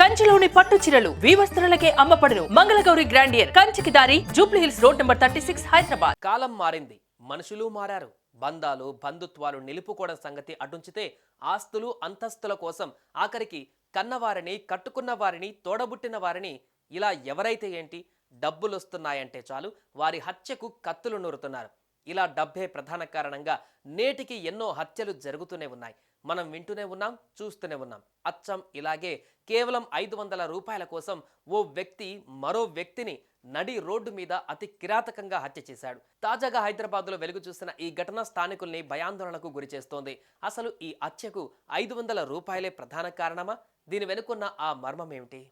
కంచిలోని పట్టు చీరలు వీవస్త్రాలకే అమ్మపడును. మంగళగౌరి గ్రాండియర్ కంచికి దారి Jubilee Hills road number 36 Hyderabad. కాలం మారింది, మనుషులు మారారు. బంధాలు బంధుత్వాలు నిలుపుకోవడం సంగతి అటుంచితే ఆస్తులు అంతస్తుల కోసం ఆఖరికి కన్నవారిని కట్టుకున్న వారిని తోడబుట్టిన వారిని ఇలా ఎవరైతే ఏంటి డబ్బులొస్తున్నాయంటే చాలు వారి హత్యకు కత్తులు నూరుతున్నారు. ఇలా డబ్బే ప్రధాన కారణంగా నేటికి ఎన్నో హత్యలు జరుగుతూనే ఉన్నాయి. మనం వింటూనే ఉన్నాం, చూస్తూనే ఉన్నాం. అచ్చం ఇలాగే కేవలం 500 రూపాయల కోసం ఓ వ్యక్తి మరో వ్యక్తిని నడి రోడ్డు మీద అతి కిరాతకంగా హత్య చేశాడు. తాజాగా హైదరాబాద్లో వెలుగు చూసిన ఈ ఘటన స్థానికుల్ని భయాందోళనకు గురి చేస్తోంది. అసలు ఈ హత్యకు 500 రూపాయలే ప్రధాన కారణమా? దీని వెనుకున్న ఆ మర్మం ఏమిటి?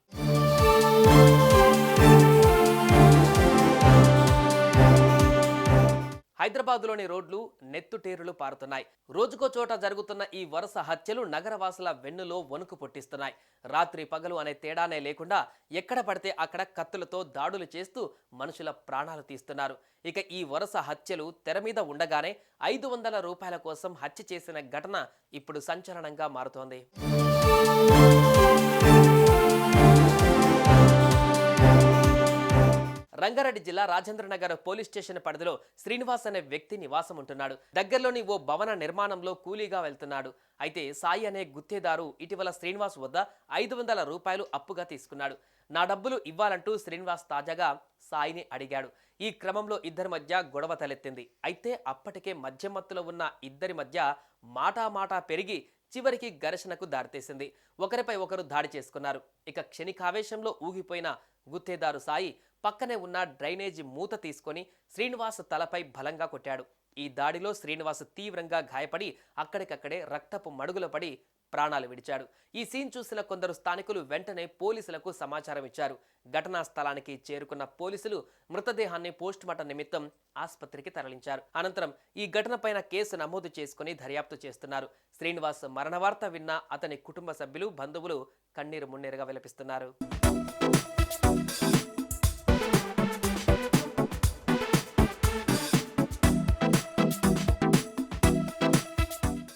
హైదరాబాద్లోని రోడ్లు నెత్తుటేరులు పారుతున్నాయి. రోజుకో చోట జరుగుతున్న ఈ వరుస హత్యలు నగరవాసుల వెన్నులో వణుకు పుట్టిస్తున్నాయి. రాత్రి పగలు అనే తేడానే లేకుండా ఎక్కడ పడితే అక్కడ కత్తులతో దాడులు చేస్తూ మనుషుల ప్రాణాలు తీస్తున్నారు. ఇక ఈ వరుస హత్యలు తెర మీద ఉండగానే 500 రూపాయల కోసం హత్య చేసిన ఘటన ఇప్పుడు సంచలనంగా మారుతోంది. రంగారెడ్డి జిల్లా రాజేంద్రనగర్ పోలీస్ స్టేషన్ పరిధిలో శ్రీనివాస్ అనే వ్యక్తి నివాసం ఉంటున్నాడు. దగ్గరలోని ఓ భవన నిర్మాణంలో కూలీగా వెళ్తున్నాడు. అయితే సాయి అనే గుత్తేదారు ఇటీవల శ్రీనివాస్ వద్ద 500 రూపాయలు అప్పుగా తీసుకున్నాడు. నా డబ్బులు ఇవ్వాలంటూ శ్రీనివాస్ తాజాగా సాయిని అడిగాడు. ఈ క్రమంలో ఇద్దరి మధ్య గొడవ తలెత్తింది. అయితే అప్పటికే మధ్యమత్తులో ఉన్న ఇద్దరి మధ్య మాటా పెరిగి చివరికి ఘర్షణకు దారితీసింది. ఒకరిపై ఒకరు దాడి చేసుకున్నారు. ఇక క్షణికావేశంలో ఊగిపోయిన గుత్తేదారు సాయి పక్కనే ఉన్న డ్రైనేజీ మూత తీసుకొని శ్రీనివాస్ తలపై బలంగా కొట్టాడు. ఈ దాడిలో శ్రీనివాస్ తీవ్రంగా గాయపడి అక్కడికక్కడే రక్తపు మడుగుల పడి ప్రాణాలు విడిచాడు. ఈ సీన్ చూసిన కొందరు స్థానికులు వెంటనే పోలీసులకు సమాచారం ఇచ్చారు. ఘటనా స్థలానికి చేరుకున్న పోలీసులు మృతదేహాన్ని పోస్టుమార్టం నిమిత్తం ఆసుపత్రికి తరలించారు. అనంతరం ఈ ఘటనపైన కేసు నమోదు చేసుకుని దర్యాప్తు చేస్తున్నారు. శ్రీనివాస్ మరణ వార్త విన్న అతని కుటుంబ సభ్యులు బంధువులు కన్నీరు మున్నీరుగా విలపిస్తున్నారు.